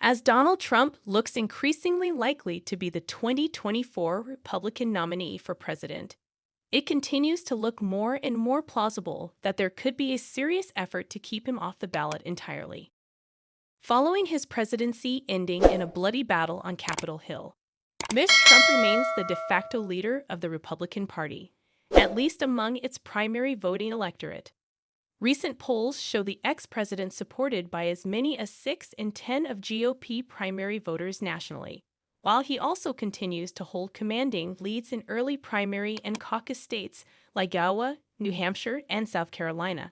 As Donald Trump looks increasingly likely to be the 2024 Republican nominee for president, it continues to look more and more plausible that there could be a serious effort to keep him off the ballot entirely. Following his presidency ending in a bloody battle on Capitol Hill, Mr. Trump remains the de facto leader of the Republican Party, at least among its primary voting electorate. Recent polls show the ex-president supported by as many as 6 in 10 of GOP primary voters nationally, while he also continues to hold commanding leads in early primary and caucus states like Iowa, New Hampshire, and South Carolina.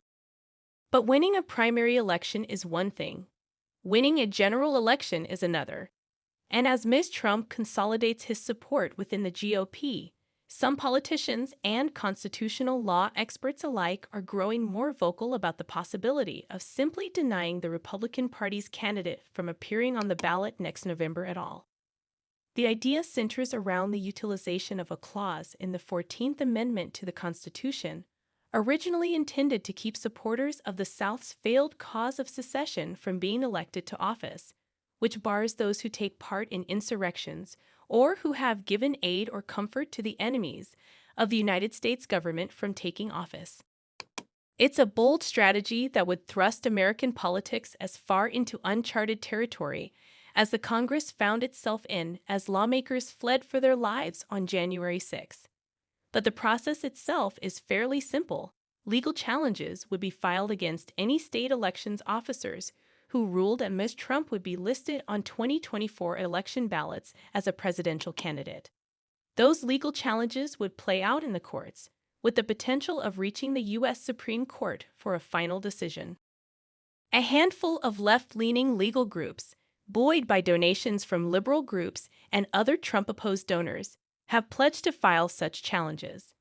But winning a primary election is one thing. Winning a general election is another. And as Ms. Trump consolidates his support within the GOP, some politicians and constitutional law experts alike are growing more vocal about the possibility of simply denying the Republican Party's candidate from appearing on the ballot next November at all. The idea centers around the utilization of a clause in the 14th Amendment to the Constitution, originally intended to keep supporters of the South's failed cause of secession from being elected to office, which bars those who take part in insurrections or who have given aid or comfort to the enemies of the United States government from taking office. It's a bold strategy that would thrust American politics as far into uncharted territory as the Congress found itself in as lawmakers fled for their lives on January 6. But the process itself is fairly simple. Legal challenges would be filed against any state elections officers who ruled that Ms. Trump would be listed on 2024 election ballots as a presidential candidate. Those legal challenges would play out in the courts, with the potential of reaching the U.S. Supreme Court for a final decision. A handful of left-leaning legal groups, buoyed by donations from liberal groups and other Trump-opposed donors, have pledged to file such challenges.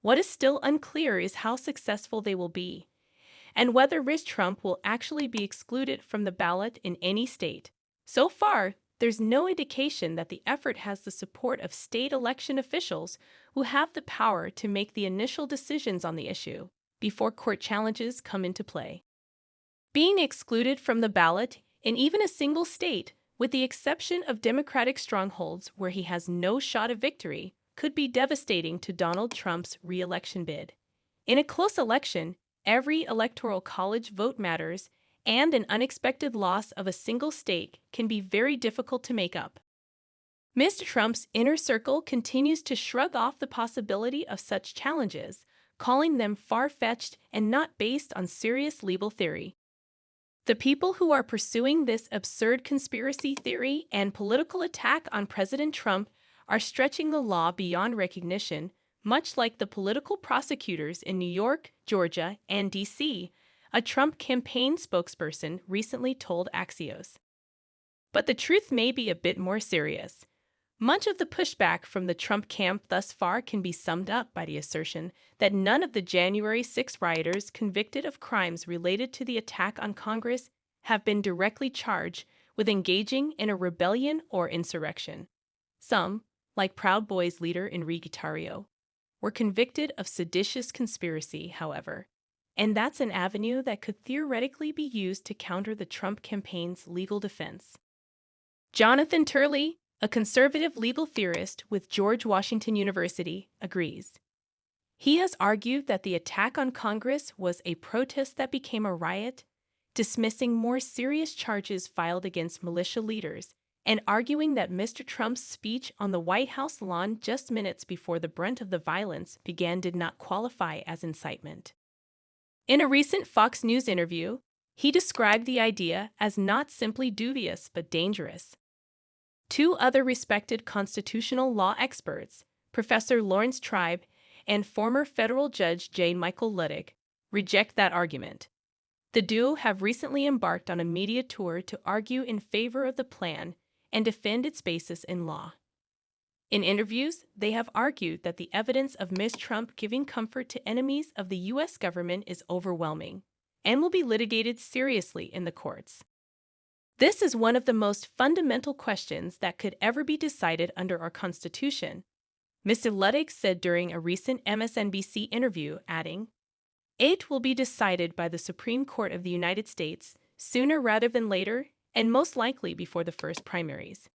What is still unclear is how successful they will be, and whether Ms. Trump will actually be excluded from the ballot in any state. So far, there's no indication that the effort has the support of state election officials who have the power to make the initial decisions on the issue before court challenges come into play. Being excluded from the ballot in even a single state, with the exception of Democratic strongholds where he has no shot of victory, could be devastating to Donald Trump's re-election bid. In a close election, every electoral college vote matters, and an unexpected loss of a single state can be very difficult to make up. Mr. Trump's inner circle continues to shrug off the possibility of such challenges, calling them far-fetched and not based on serious legal theory. The people who are pursuing this absurd conspiracy theory and political attack on President Trump are stretching the law beyond recognition, much like the political prosecutors in New York, Georgia, and D.C., a Trump campaign spokesperson recently told Axios. But the truth may be a bit more serious. Much of the pushback from the Trump camp thus far can be summed up by the assertion that none of the January 6 rioters convicted of crimes related to the attack on Congress have been directly charged with engaging in a rebellion or insurrection. Some, like Proud Boys leader Enrique Tarrio, were convicted of seditious conspiracy, however, and that's an avenue that could theoretically be used to counter the Trump campaign's legal defense. Jonathan Turley, a conservative legal theorist with George Washington University, agrees. He has argued that the attack on Congress was a protest that became a riot, dismissing more serious charges filed against militia leaders and arguing that Mr. Trump's speech on the White House lawn just minutes before the brunt of the violence began did not qualify as incitement. In a recent Fox News interview, he described the idea as not simply dubious but dangerous. Two other respected constitutional law experts, Professor Lawrence Tribe and former federal judge J. Michael Luttig, reject that argument. The duo have recently embarked on a media tour to argue in favor of the plan and defend its basis in law. In interviews, they have argued that the evidence of Ms. Trump giving comfort to enemies of the U.S. government is overwhelming and will be litigated seriously in the courts. This is one of the most fundamental questions that could ever be decided under our Constitution, Mr. Luttig said during a recent MSNBC interview, adding, "It will be decided by the Supreme Court of the United States sooner rather than later, and most likely before the first primaries.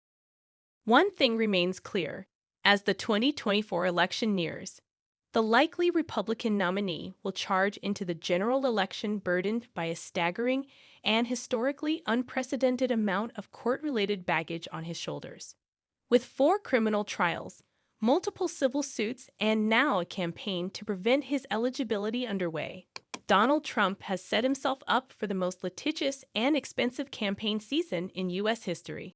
One thing remains clear: as the 2024 election nears, the likely Republican nominee will charge into the general election burdened by a staggering and historically unprecedented amount of court-related baggage on his shoulders. With 4 criminal trials, multiple civil suits, and now a campaign to prevent his eligibility underway, Donald Trump has set himself up for the most litigious and expensive campaign season in U.S. history.